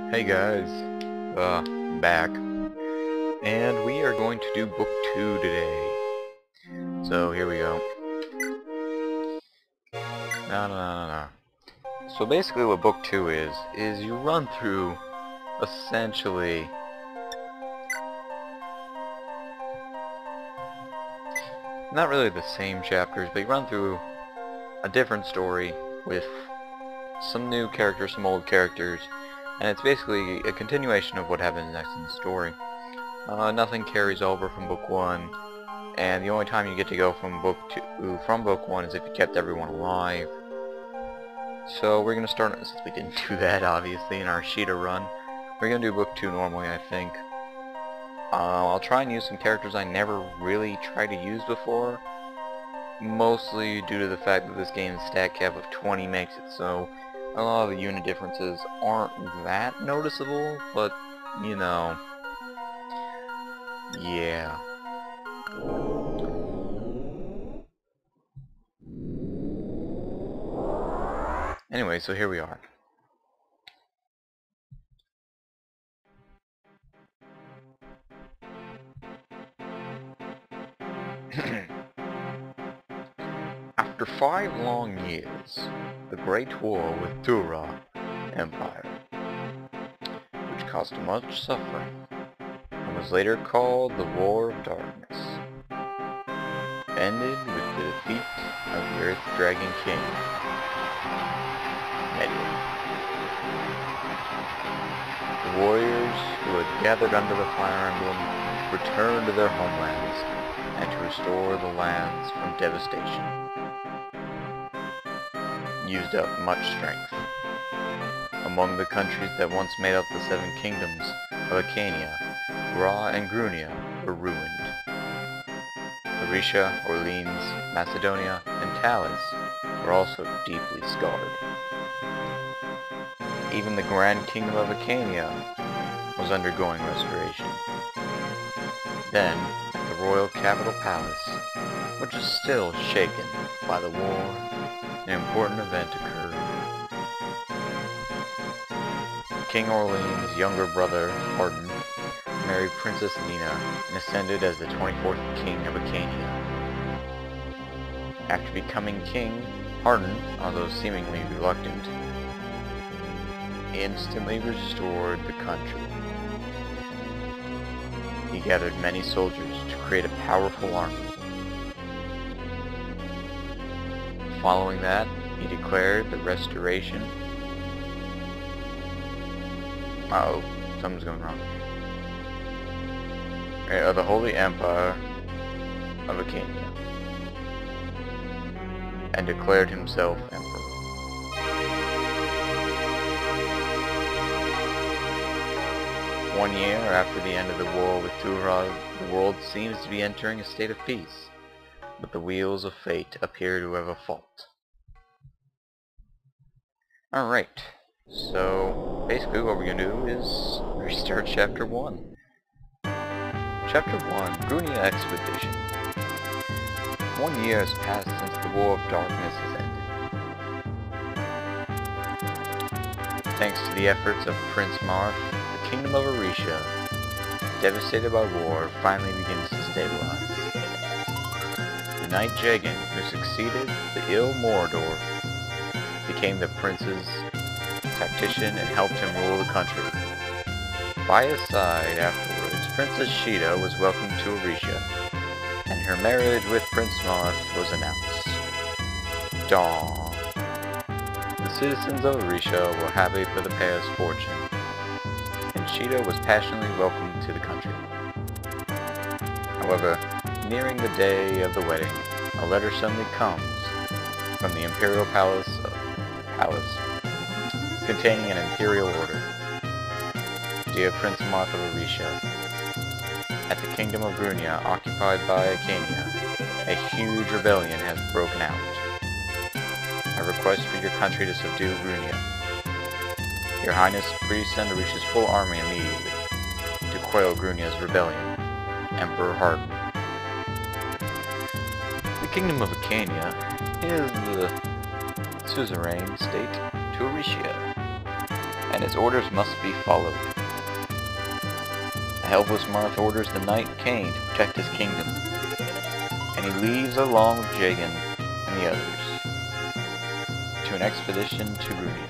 Hey guys, back, and we are going to do book 2 today. So here we go. No. So basically what book 2 is you run through, essentially, not really the same chapters, but you run through a different story with some new characters, some old characters, and it's basically a continuation of what happens next in the story. Nothing carries over from book 1, and the only time you get to go from book 1 is if you kept everyone alive. So we're gonna start, since we didn't do that obviously in our Sheeta run, we're gonna do book 2 normally, I think. I'll try and use some characters I never really tried to use before, mostly due to the fact that this game's stat cap of 20 makes it so a lot of the unit differences aren't that noticeable, but, you know, yeah. Anyway, so here we are. After 5 long years, the Great War with Tura Empire, which caused much suffering, and was later called the War of Darkness, ended with the defeat of the Earth Dragon King, Medway. The warriors who had gathered under the Fire Emblem returned to their homelands and to restore the lands from devastation. Used up much strength. Among the countries that once made up the 7 kingdoms of Acania, Ra and Grunia were ruined. Aricia, Orleans, Macedonia, and Talis were also deeply scarred. Even the Grand Kingdom of Acania was undergoing restoration. Then, at the royal capital palace, which is still shaken by the war, an important event occurred. King Orleans' younger brother, Hardin, married Princess Nina and ascended as the 24th King of Acania. After becoming king, Hardin, although seemingly reluctant, instantly restored the country. He gathered many soldiers to create a powerful army. Following that, he declared the restoration. Uh-oh, something's going wrong. Of the Holy Empire of Acania, and declared himself emperor. One year after the end of the war with Tura, the world seems to be entering a state of peace, but the wheels of fate appear to have a fault. Alright, so basically what we're going to do is restart Chapter 1. Chapter 1, Grunia Expedition. 1 year has passed since the War of Darkness has ended. Thanks to the efforts of Prince Marth, the Kingdom of Aricia, devastated by war, finally begins to stabilize. The Knight Jagan, who succeeded the ill Morador, became the prince's tactician and helped him rule the country. By his side afterwards, Princess Sheeta was welcomed to Aricia, and her marriage with Prince Marth was announced. Dawn. The citizens of Aricia were happy for the pair's fortune, and Sheeta was passionately welcomed to the country. However, nearing the day of the wedding, a letter suddenly comes from the Imperial Palace containing an imperial order. Dear Prince Marth of Aricia, at the Kingdom of Grunia, occupied by Acania, a huge rebellion has broken out. I request for your country to subdue Grunia. Your Highness, please send Aricia's full army immediately to quell Grunia's rebellion. Emperor Hardin. The Kingdom of Acania is the suzerain state to Aricia, and his orders must be followed. The helpless Marth orders the Knight Cain to protect his kingdom, and he leaves along with Jagan and the others to an expedition to Runia.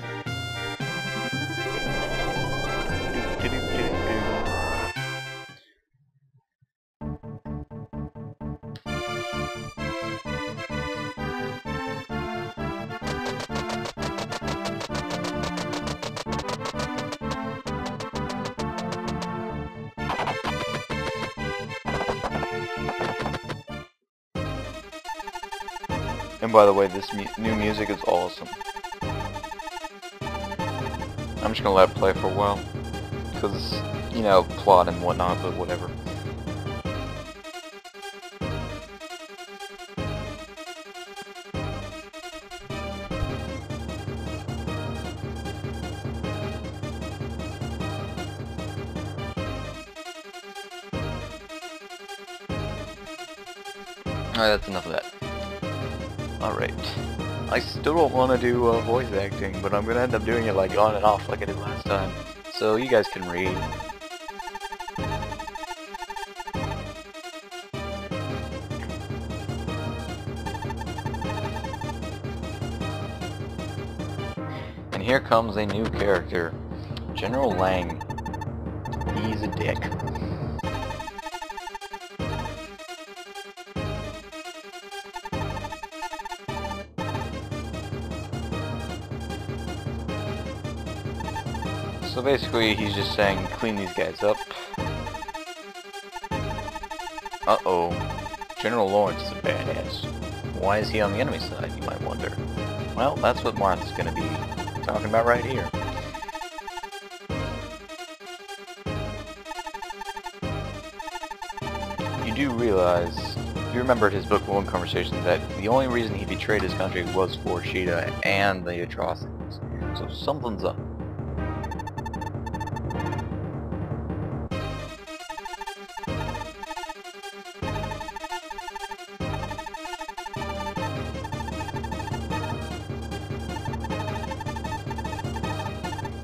And by the way, this new music is awesome. I'm just gonna let it play for a while, because, you know, plot and whatnot, but whatever. Alright, that's enough of that. Alright. I still don't want to do voice acting, but I'm going to end up doing it like on and off like I did last time. So you guys can read. And here comes a new character. General Lang. He's a dick. So basically, he's just saying, clean these guys up. Uh-oh. General Lawrence is a badass. Why is he on the enemy side, you might wonder? Well, that's what Martha's gonna be talking about right here. You do realize, if you remembered his Book 1 conversation, that the only reason he betrayed his country was for Sheeta and the atrocities. So something's up.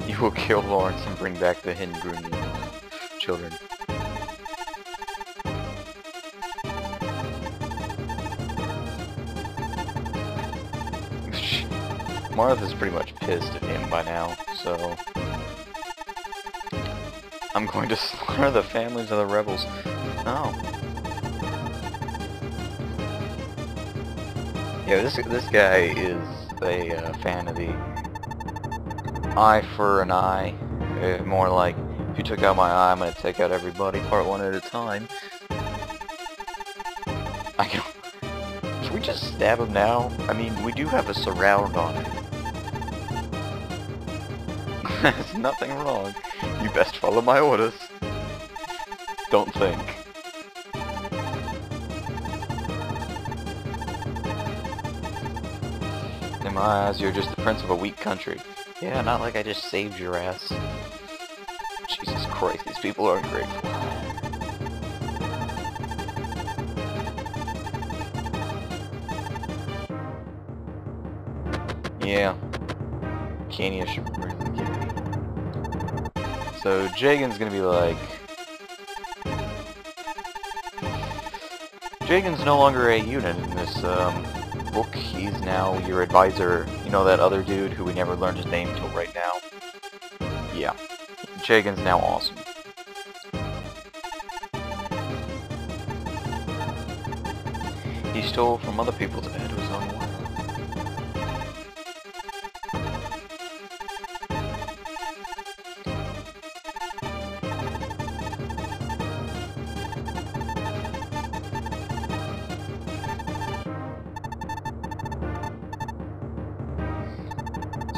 You will kill Lawrence and bring back the hidden Grunion children. Martha's pretty much pissed at him by now, so I'm going to slaughter the families of the rebels. Oh. Yeah, this guy is a fan of the eye for an eye. More like, if you took out my eye, I'm gonna take out everybody, part one at a time. Can we just stab him now? I mean, we do have a surround on it. There's nothing wrong. You best follow my orders. Don't think. In my eyes, you're just the prince of a weak country. Yeah, not like I just saved your ass. Jesus Christ, these people are ungrateful. Yeah. Kenya should really get me. So Jagan's gonna be like... Jagan's no longer a unit in this book. He's now your advisor. You know that other dude who we never learned his name till right now? Yeah. Jagan's now awesome. He stole from other people to add to his own world.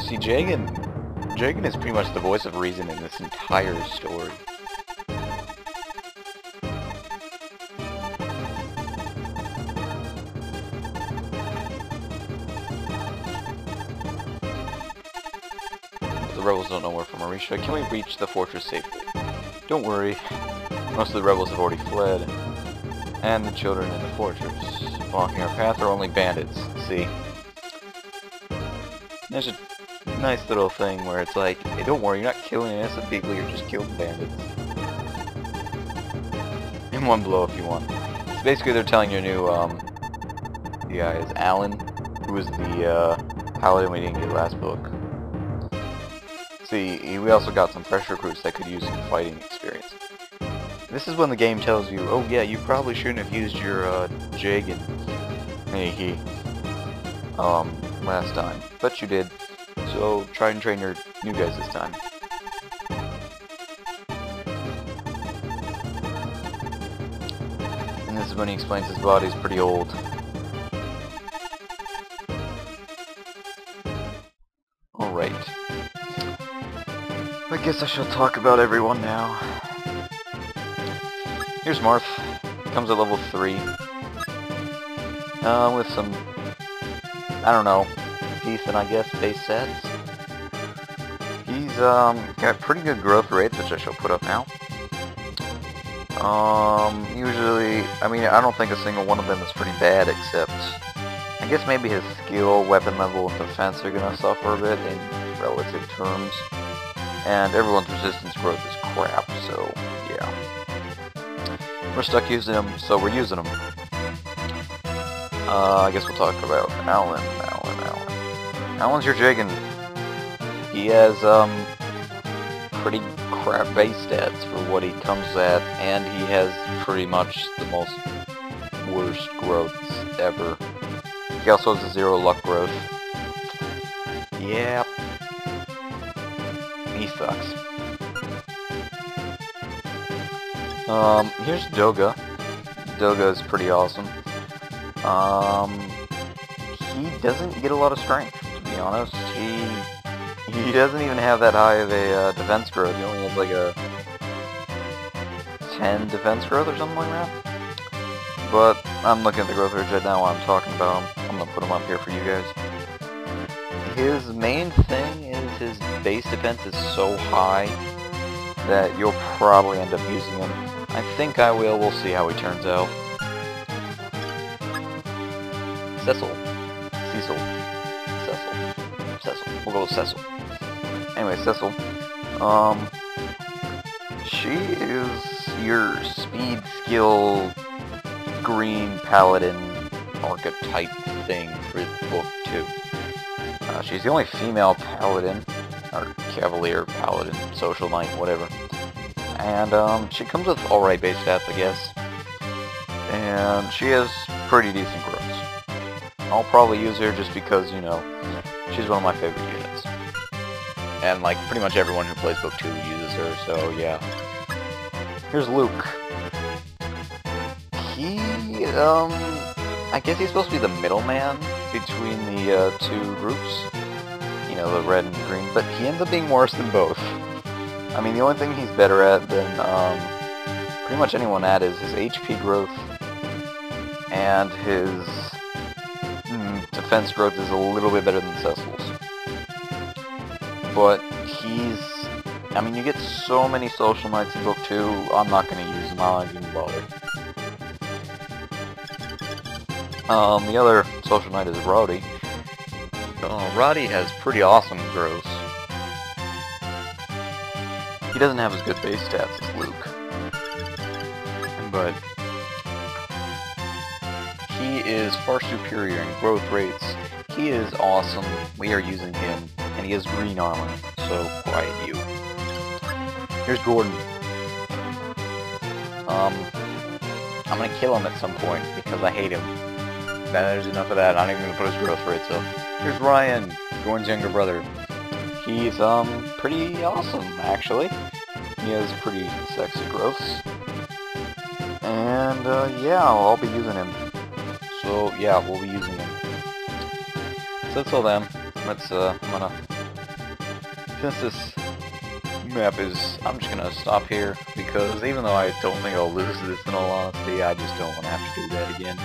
See, Jagan is pretty much the voice of reason in this entire story. The rebels don't know where from Marisha. Can we reach the fortress safely? Don't worry. Most of the rebels have already fled. And the children in the fortress. Blocking our path are only bandits. See? nice little thing where it's like, hey, don't worry, you're not killing innocent people, you're just killing bandits. In one blow if you want. So basically they're telling your new, the guy is Alan, who was the, paladin we didn't get last book. See, we also got some fresh recruits that could use some fighting experience. This is when the game tells you, oh yeah, you probably shouldn't have used your, jig and last time. But you did. So try and train your new guys this time. And this is when he explains his body's pretty old. Alright. I guess I shall talk about everyone now. Here's Marth. Comes at level 3. With some, I don't know, decent, I guess, base stats. He's, got pretty good growth rates, which I shall put up now. Usually, I mean, I don't think a single one of them is pretty bad, except, I guess maybe his skill, weapon level, and defense are gonna suffer a bit in relative terms. And everyone's resistance growth is crap, so, yeah. We're stuck using them, so we're using them. I guess we'll talk about Alan. Alan's your Jiggin. He has, pretty crap base stats for what he comes at, and he has pretty much the most worst growths ever. He also has a 0 luck growth. Yeah. He sucks. Here's Doga. Doga is pretty awesome. He doesn't get a lot of strength, to be honest. He doesn't even have that high of a defense growth. He only has like a 10 defense growth or something like that. But I'm looking at the growth rates right now while I'm talking about him. I'm gonna put him up here for you guys. His main thing is his base defense is so high that you'll probably end up using him. I think I will. We'll see how he turns out. Cecil. We'll go with Cecil. Anyway, Cecil. She is your speed, skill, green paladin archetype thing for book 2. She's the only female paladin, or cavalier, paladin, social knight, whatever. And she comes with alright base stats, I guess. And she has pretty decent growths. I'll probably use her just because, you know, she's one of my favorite units. And, like, pretty much everyone who plays Book 2 uses her, so, yeah. Here's Luke. He, I guess he's supposed to be the middleman between the two groups. You know, the red and green, but he ends up being worse than both. I mean, the only thing he's better at than, pretty much anyone at is his HP growth, and his defense growth is a little bit better than Cecil's. But he's... I mean, you get so many social knights in Book 2, I'm not going to use them, I'm not even bother. The other social knight is Roddy. Roddy has pretty awesome growths. He doesn't have as good base stats as Luke. But he is far superior in growth rates. He is awesome. We are using him. And he has green armor. So, quiet you. Here's Gordon. I'm gonna kill him at some point because I hate him. There's enough of that. I'm not even gonna put his growth rates up. Here's Ryan, Gordon's younger brother. He's pretty awesome actually. He has pretty sexy growths. And yeah, I'll be using him. So yeah, we'll be using him. So that's all them. Let's I'm gonna, since this map is, I'm just gonna stop here because even though I don't think I'll lose this in all honesty, I just don't want to have to do that again.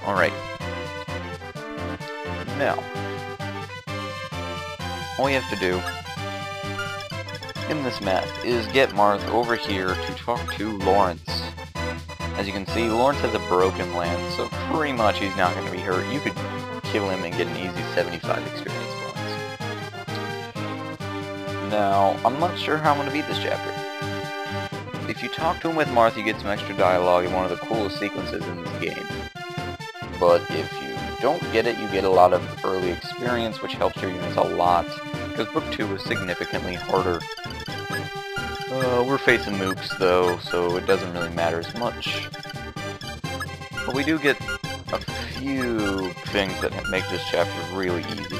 Alright. Now, all you have to do in this map is get Marth over here to talk to Lawrence. As you can see, Lawrence has a broken lance, so pretty much he's not going to be hurt. You could kill him and get an easy 75 experience points. Now, I'm not sure how I'm going to beat this chapter. If you talk to him with Marth, you get some extra dialogue in one of the coolest sequences in this game. But if you don't get it, you get a lot of early experience, which helps your units a lot, because Book 2 was significantly harder. We're facing mooks, though, so it doesn't really matter as much. But we do get a few things that make this chapter really easy.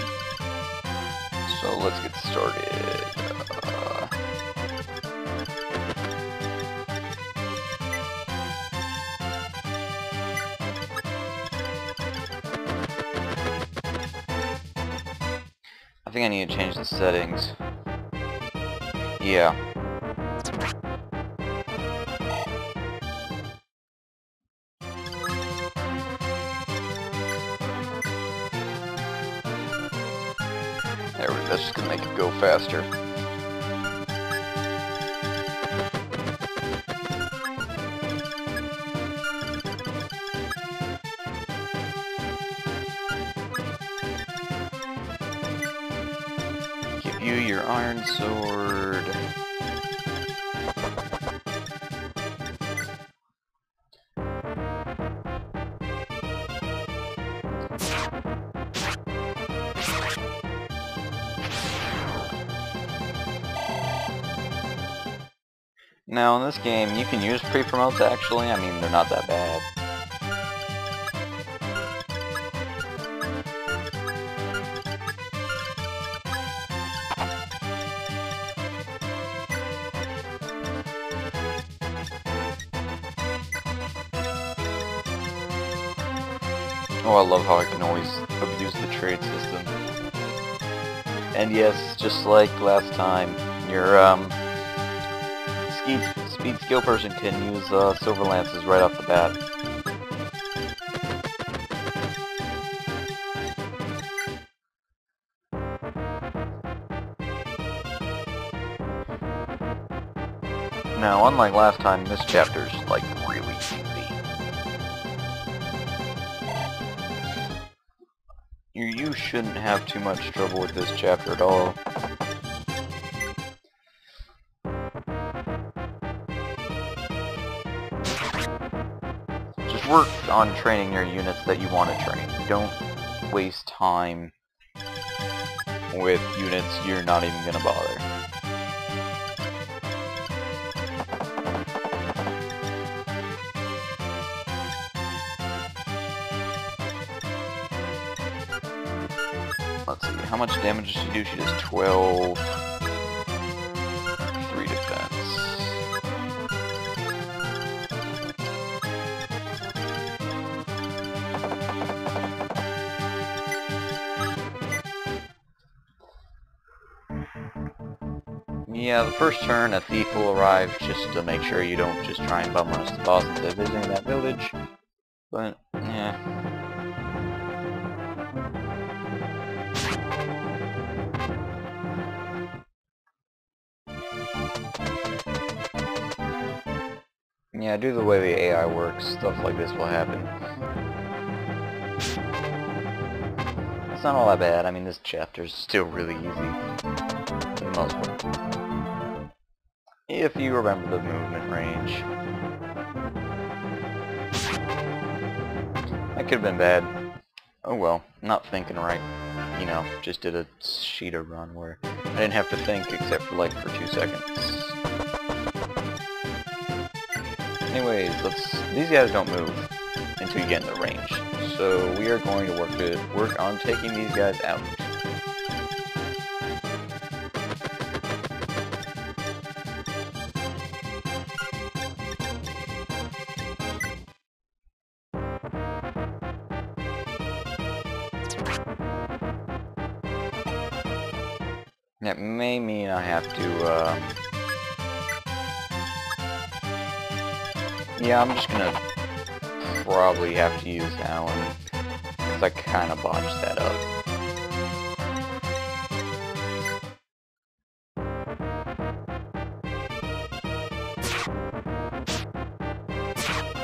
So let's get started. I think I need to change the settings. Yeah. There we go, that's just gonna make it go faster. Give you your iron sword. Now in this game, you can use pre-promotes actually, I mean they're not that bad. Oh, I love how I can always abuse the trade system. And yes, just like last time, your speed skill person can use silver lances right off the bat. Now, unlike last time, this chapter's like really easy. You shouldn't have too much trouble with this chapter at all. Just work on training your units that you want to train. Don't waste time with units you're not even gonna bother. Let's see, how much damage does she do? She does 12, 3 defense. Yeah, the first turn a thief will arrive just to make sure you don't just try and bum rush the boss instead of visiting that village. But, yeah. Yeah, due to the way the AI works, stuff like this will happen. It's not all that bad. I mean, this chapter's still really easy, for the most part. If you remember the movement range. That could have been bad. Oh well, not thinking right. You know, just did a Sheeta run where I didn't have to think except for like for 2 seconds. Anyways, these guys don't move until you get in the range. So we are going to work on taking these guys out. That may mean I have to, yeah, I'm just gonna probably have to use Alan, because I kinda botched that up.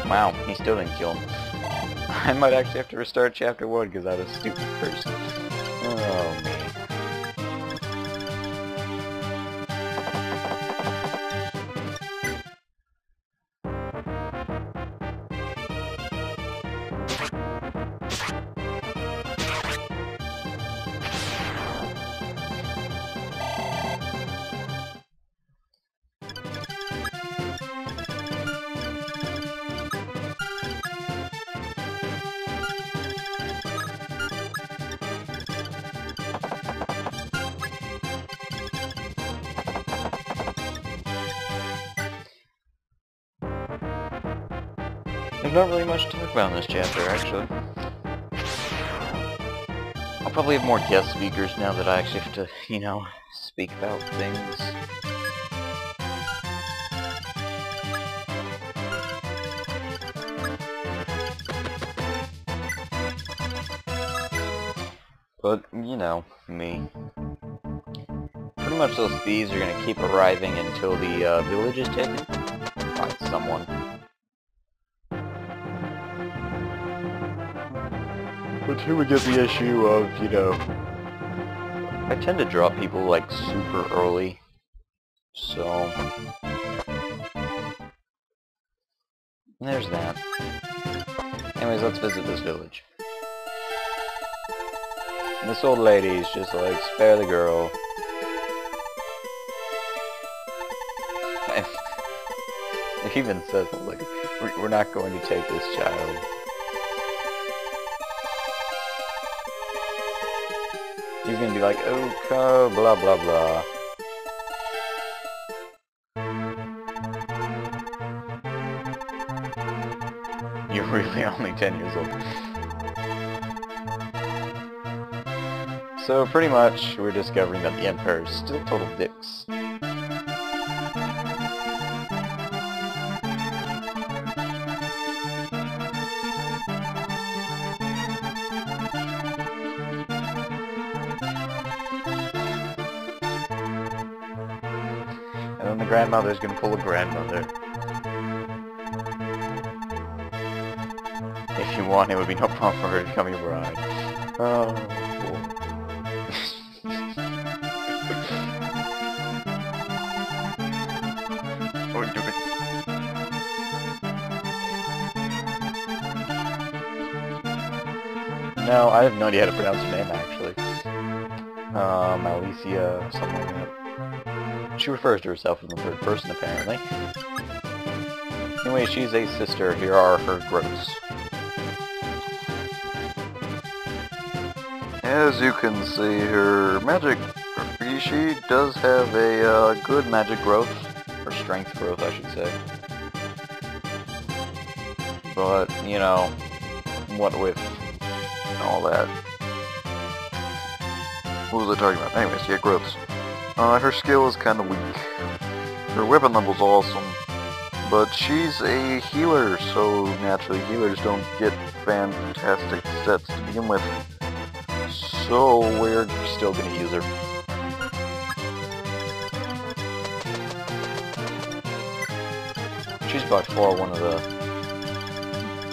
Wow, he still didn't kill him. I might actually have to restart chapter 1 because I was a stupid person. Oh, man. There's not really much to talk about in this chapter, actually. I'll probably have more guest speakers now that I actually have to, you know, speak about things. But, you know, me. Pretty much those thieves are gonna keep arriving until the village is taken by someone. But here we get the issue of, you know, I tend to draw people like super early, so there's that. Anyways, let's visit this village. And this old lady's just like, spare the girl. It even says, like, we're not going to take this child. He's gonna be like, okay, blah blah blah. You're really only 10 years old. So pretty much, we're discovering that the Emperor is still total dicks. And then the grandmother's gonna pull a grandmother. If you want, it would be no problem for her to become your bride. Oh, cool. No, I have no idea how to pronounce her name, actually. Alicia, something like that. She refers to herself in the third person, apparently. Anyway, she's a sister. Here are her growths. As you can see, her magic... She does have a good magic growth. Or strength growth, I should say. But, you know, what with all that. What was I talking about? Anyways, yeah, growths. Her skill is kind of weak. Her weapon level's awesome. But she's a healer, so naturally healers don't get fantastic stats to begin with. So we're still gonna use her. She's by far one of the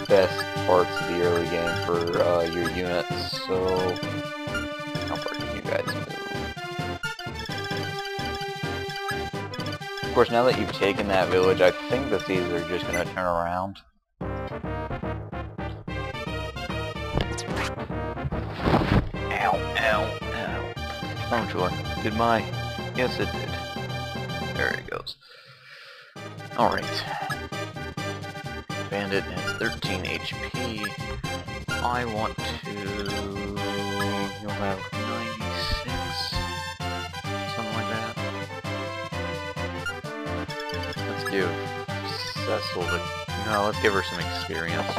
best parts of the early game for your units, so how far can you guys move? Of course, now that you've taken that village, I think the thieves are just gonna turn around. Ow, ow, ow. Oh joy. Did my... Yes, it did. There it goes. Alright. Bandit has 13 HP. I want to... You'll have 96. Something like that. Let's give Cecil the... No, let's give her some experience.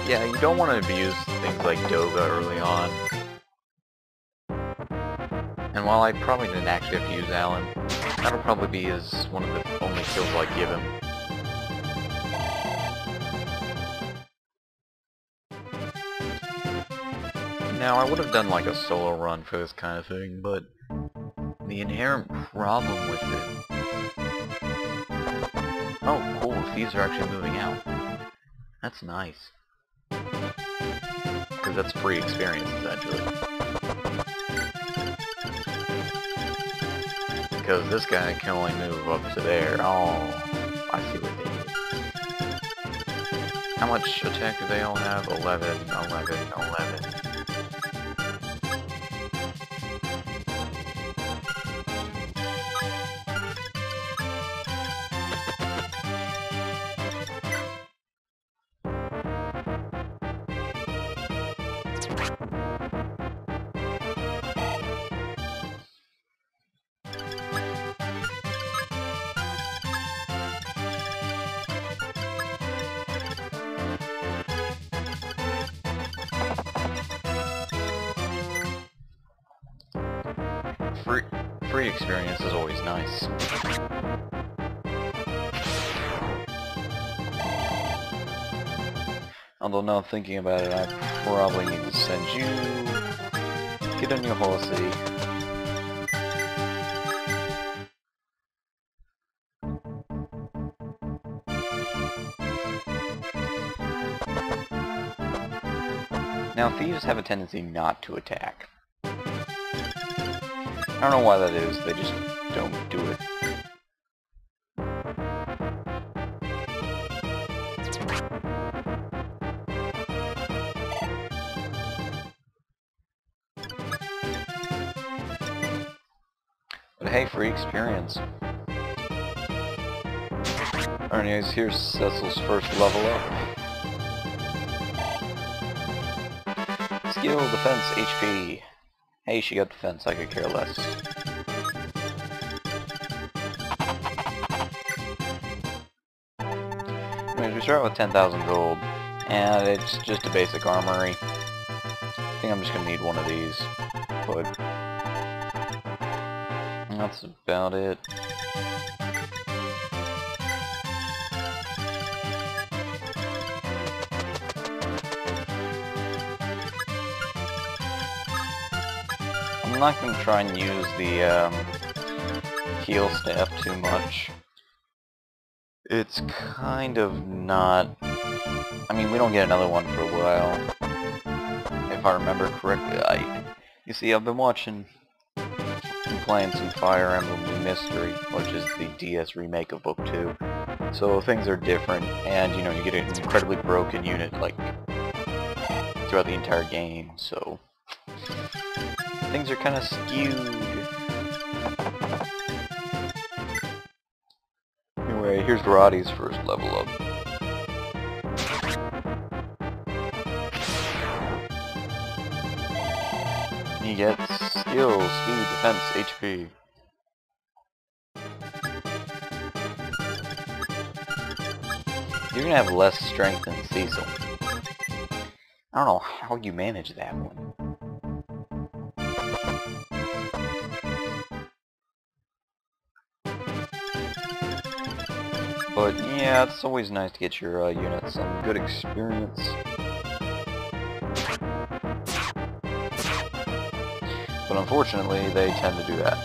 Yeah, you don't want to abuse things like Doga early on. And while I probably didn't actually have to use Alan, that'll probably be one of the only kills I give him. Now, I would have done like a solo run for this kind of thing, but the inherent problem with it... Oh, cool, thieves are actually moving out. That's nice. Because that's free experience, essentially. Because this guy can only move up to there. Oh, I see what they did. How much attack do they all have? 11, 11, 11. Free experience is always nice. Although now thinking about it, I probably need to send you... Get on your horsey. Now thieves have a tendency not to attack. I don't know why that is, they just don't do it. But hey, free experience. Anyways, here's Cecil's first level up. Skill, defense, HP. Hey, she got defense, I could care less. Anyways, we start with 10,000 gold, and it's just a basic armory. I think I'm just gonna need one of these, but that's about it. I'm not going to try and use the heal staff too much. It's kind of not... I mean, we don't get another one for a while. If I remember correctly, you see, I've been watching... I'm playing some Fire Emblem New Mystery, which is the DS remake of Book 2. So things are different, and, you know, you get an incredibly broken unit, like, throughout the entire game, so... Things are kind of skewed. Anyway, here's Roddy's first level up. He gets skill, speed, defense, HP. You're gonna have less strength than Cecil. I don't know how you manage that one. But yeah, it's always nice to get your units some good experience. But unfortunately, they tend to do that.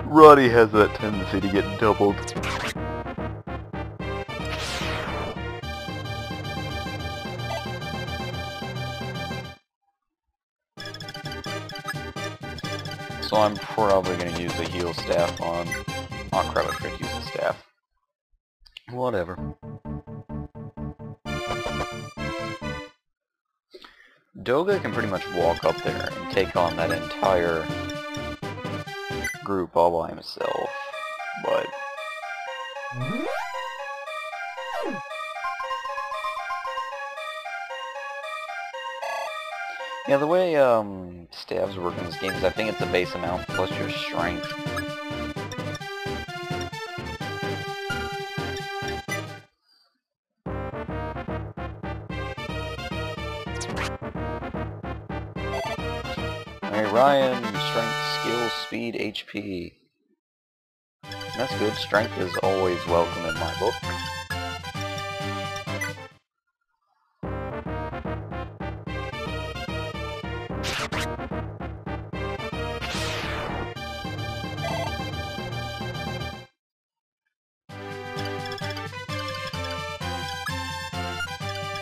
Roddy has that tendency to get doubled. So I'm probably going to use the heal staff on... Oh crap, I forgot to use the staff. Whatever. Doga can pretty much walk up there and take on that entire group all by himself, but... Yeah, the way stabs work in this game is I think it's a base amount plus your strength. Alright, Ryan, strength, skill, speed, HP. That's good. Strength is always welcome in my book.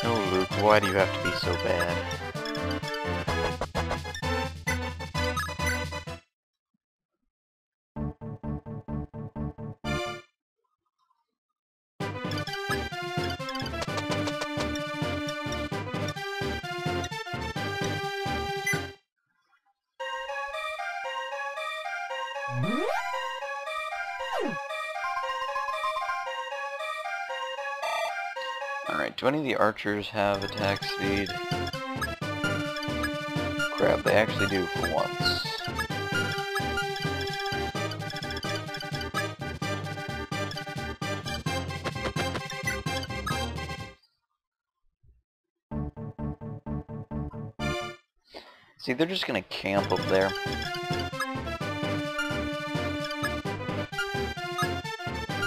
Oh, Luke, why do you have to be so bad? Do any of the archers have attack speed? Crap, they actually do for once. See, they're just gonna camp up there.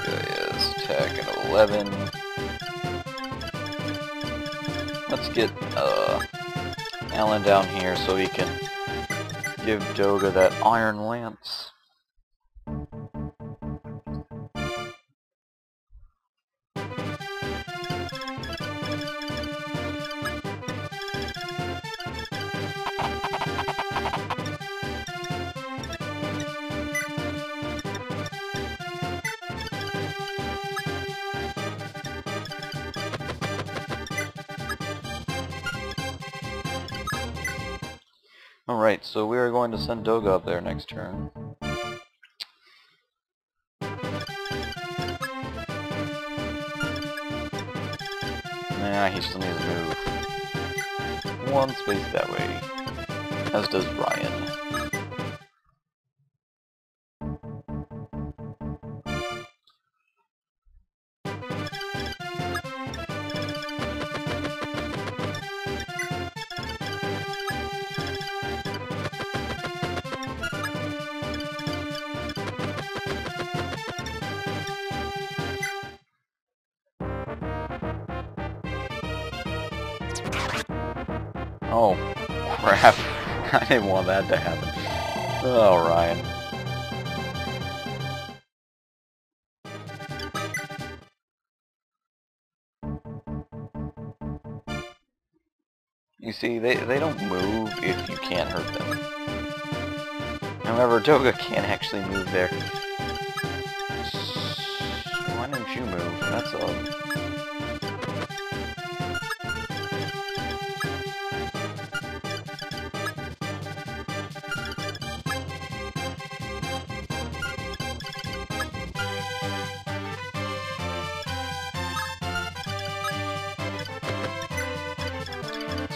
Yes, attack at 11. Let's get Alan down here so he can give Doga that iron lance. Alright, so we are going to send Doga up there next turn. Nah, he still needs to move one space that way, as does Ryan. Oh, crap. I didn't want that to happen. Oh, Ryan. You see, they don't move if you can't hurt them. However, Doga can't actually move there. Why didn't you move? That's odd.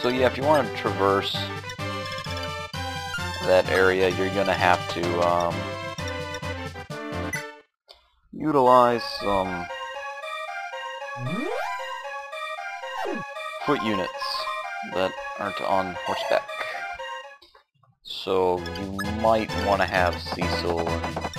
So yeah, if you want to traverse that area, you're gonna have to utilize some foot units that aren't on horseback. So you might want to have Cecil and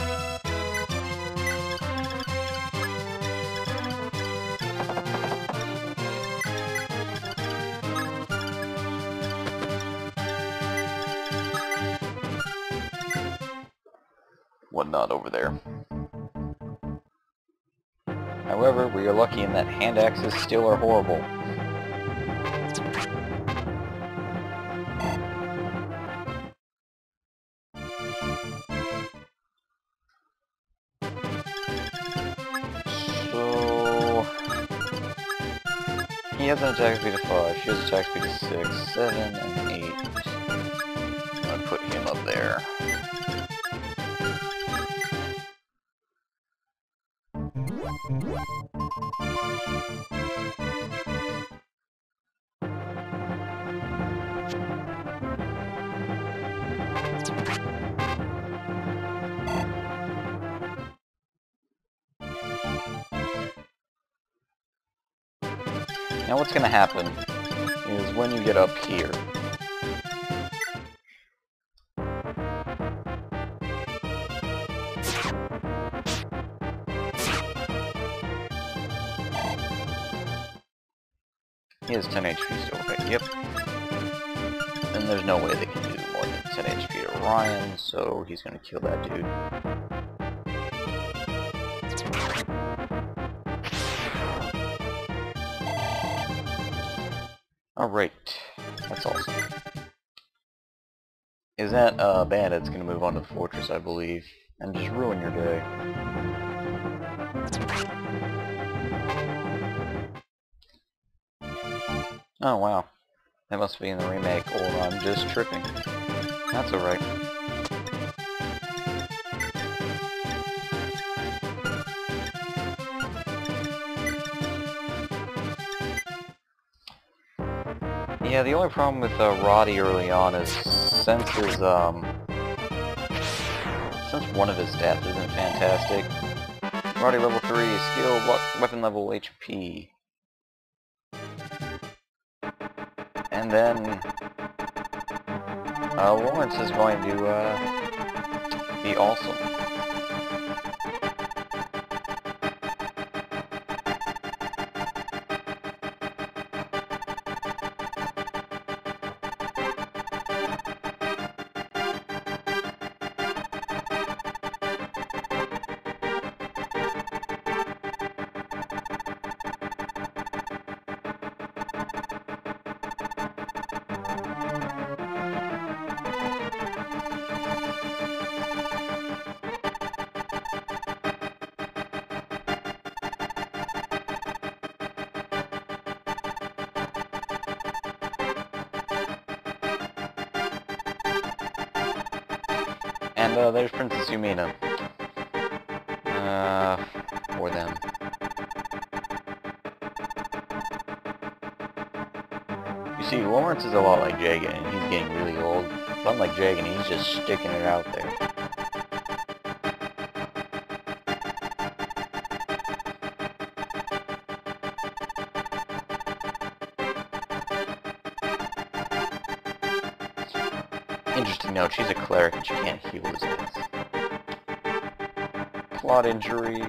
whatnot over there. However, we are lucky in that hand axes still are horrible. So he has an attack speed of 5, she has an attack speed of 6, 7, and 8. I'm gonna put him up there. Now what's going to happen is when you get up here, he has 10 HP still, right? Yep. And there's no way they can do more than 10 HP to Ryan, so he's going to kill that dude. Alright, that's awesome. Is that bandit's gonna move on to the fortress, I believe, and just ruin your day. Oh wow, that must be in the remake, or I'm just tripping. That's alright. Yeah, the only problem with Roddy early on is since his since one of his stats isn't fantastic. Roddy level 3, skill, weapon level, HP. And then Lawrence is going to be awesome. And there's Princess Yumina. For them. You see, Lawrence is a lot like Jagan, and he's getting really old. But unlike Jagan, he's just sticking it out there. Interesting note, she's a cleric and she can't heal his ass. Plot injuries.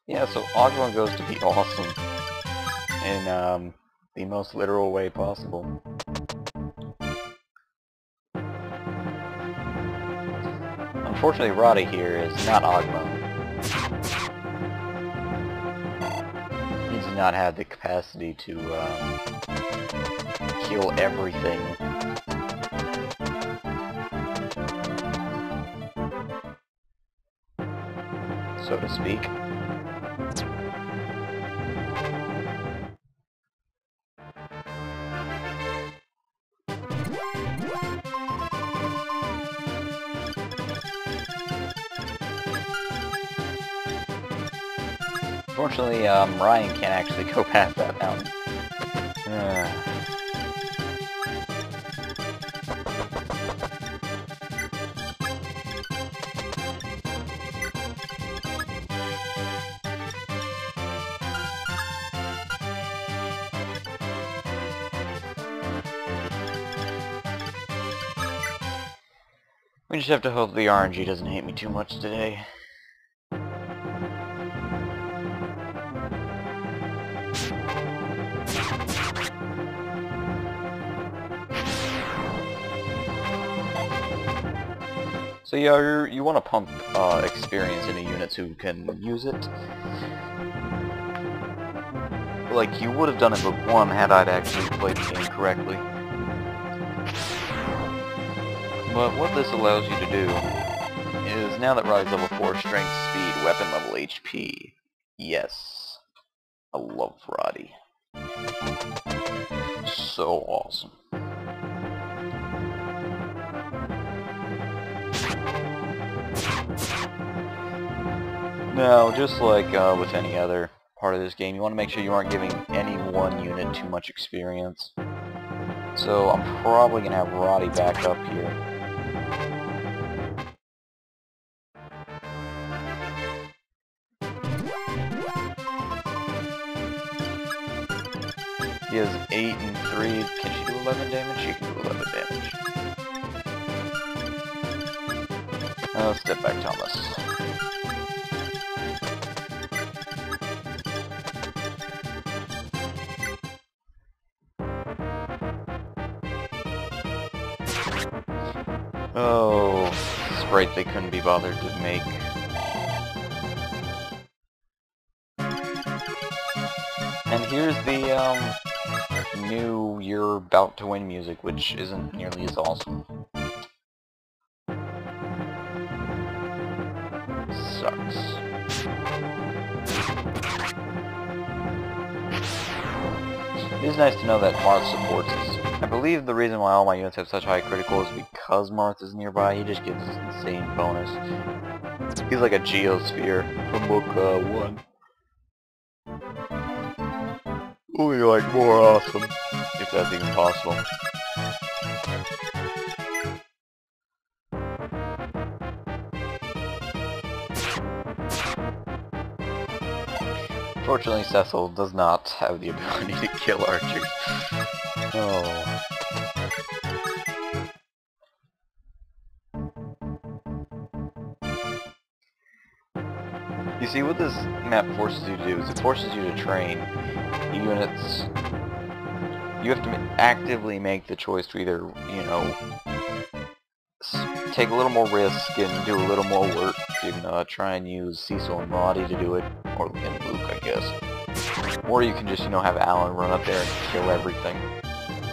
Yeah, so Ogma goes to be awesome in the most literal way possible. Unfortunately, Roddy here is not Ogma. He does not have the capacity to heal everything. So to speak. Unfortunately, Ryan can't actually go past that mountain. We just have to hope the RNG doesn't hate me too much today. So yeah, you want to pump experience into units who can use it. Like you would have done in Book 1 had I'd actually played the game correctly. But what this allows you to do is, now that Roddy's level 4, strength, speed, weapon level, HP. Yes. I love Roddy. So awesome. Now, just like with any other part of this game, you want to make sure you aren't giving any one unit too much experience. So I'm probably going to have Roddy back up here. He has 8 and 3. Can she do 11 damage? She can do 11 damage. Step back, Thomas. Oh, sprite they couldn't be bothered to make. And here's the new You're About to Win music, which isn't nearly as awesome. Sucks. It is nice to know that Marth supports us. I believe the reason why all my units have such high critical is because Marth is nearby. He just gives us an insane bonus. He's like a geosphere from book 1. Only like more awesome, if that's even possible. Fortunately, Cecil does not have the ability to kill archers. Oh. You see, what this map forces you to do is it forces you to train units. You have to actively make the choice to either, you know, take a little more risk and do a little more work. You can try and use Cecil and Lottie to do it, or and Luke, I guess. Or you can just, you know, have Alan run up there and kill everything.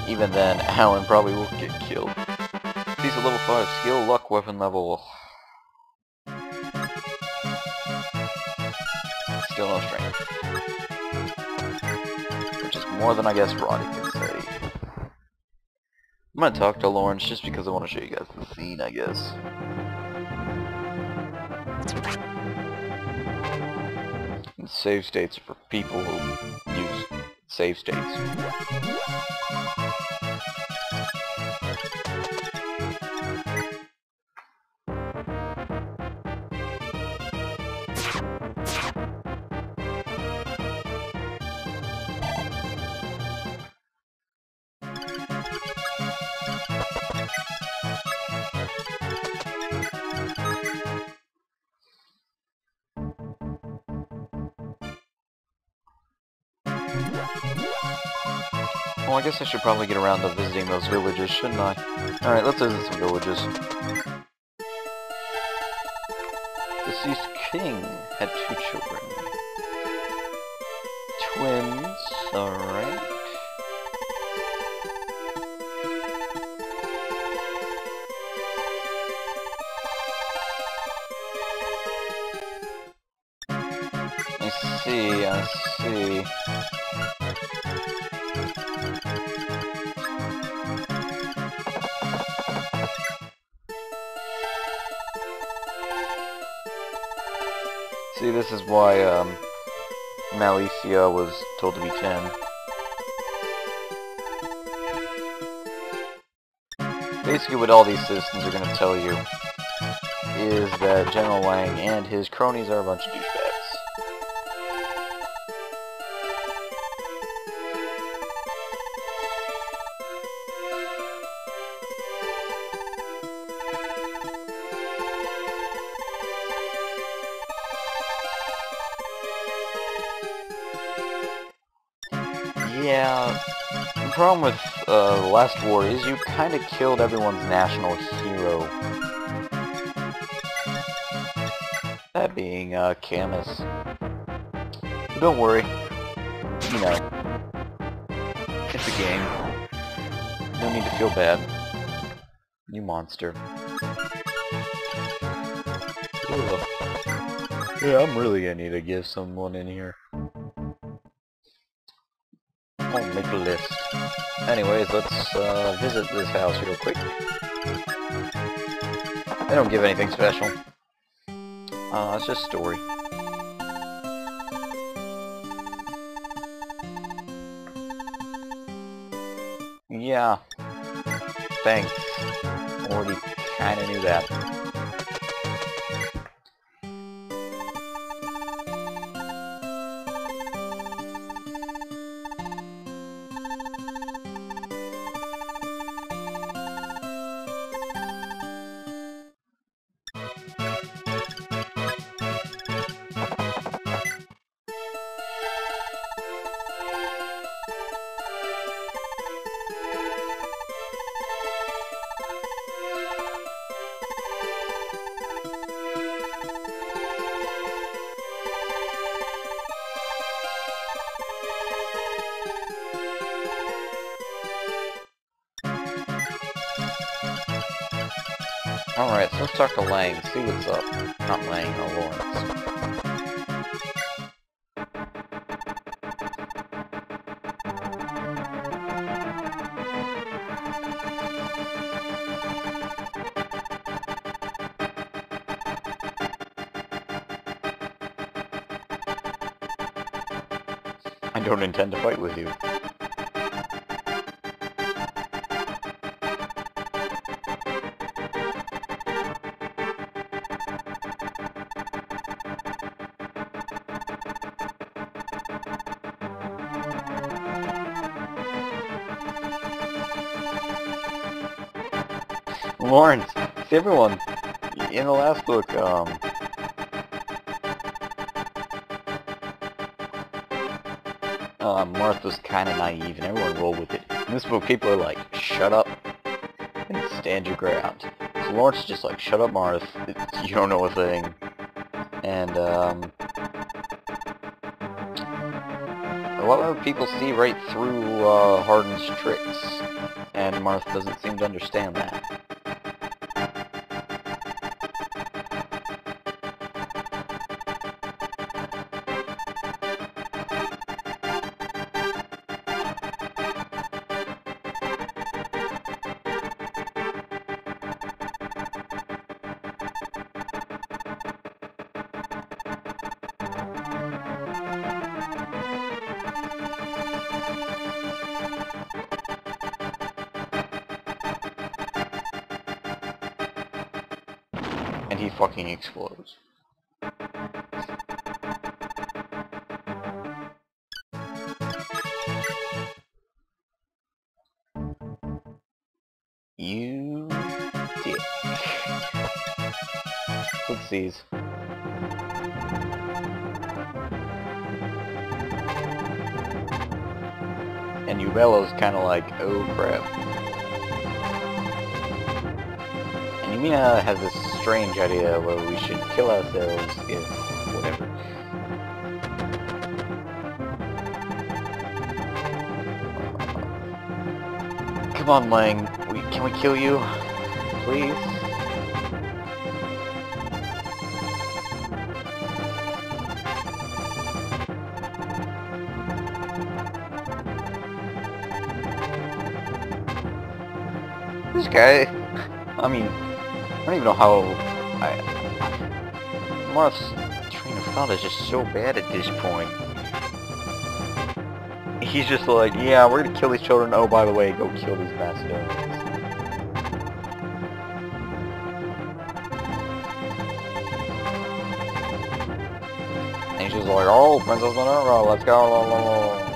Even then, Alan probably will get killed. Cecil level 5, skill, luck, weapon level. Still no strength. Which is more than I guess Roddy can say. I'm gonna talk to Lawrence just because I want to show you guys the scene, I guess. And save states are for people who use save states. Well, I guess I should probably get around to visiting those villages, shouldn't I? Alright, let's visit some villages. Deceased king had 2 children. Twins, alright. I see. See, this is why, Malicia was told to be 10. Basically what all these citizens are going to tell you is that General Wang and his cronies are a bunch of douchebags. Yeah, the problem with the last war is you kind of killed everyone's national hero. That being, Camus. But don't worry, you know, it's a game. No need to feel bad. You monster. Ugh. Yeah, I'm really gonna need to give someone in here. I'll make a list. Anyways, let's visit this house real quick. They don't give anything special. It's just story. Yeah. Thanks. Already kinda knew that. Alright, so let's talk to Lang, see what's up. Not Lang, Lawrence. I don't intend to fight with you. Lawrence, see everyone, in the last book, Martha's kinda naive and everyone rolled with it. In this book, people are like, shut up and stand your ground. So Lawrence is just like, shut up, Martha, you don't know a thing. And, a lot of people see right through, Hardin's tricks, and Martha doesn't seem to understand that. And he fucking explodes. You dick. Let's see. And Ubello's kinda like, oh crap. And Yumina has this strange idea where we should kill ourselves if whatever. Come on, Lang. Can we kill you? Please? This guy, I mean, I don't even know how Marth's train of thought is just so bad at this point. He's just like, yeah, we're gonna kill these children, oh, by the way, go kill these bastards. And he's just like, oh, Princess Minerva, let's go,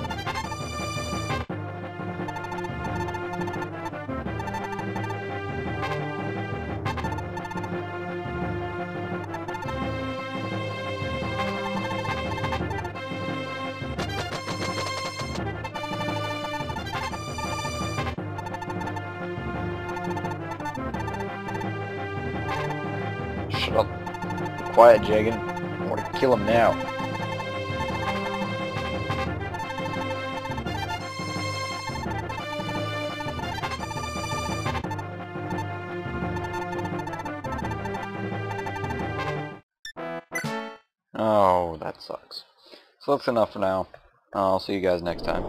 Shut up. Quiet, Jagan. I want to kill him now. Oh, that sucks. So that's enough for now. I'll see you guys next time.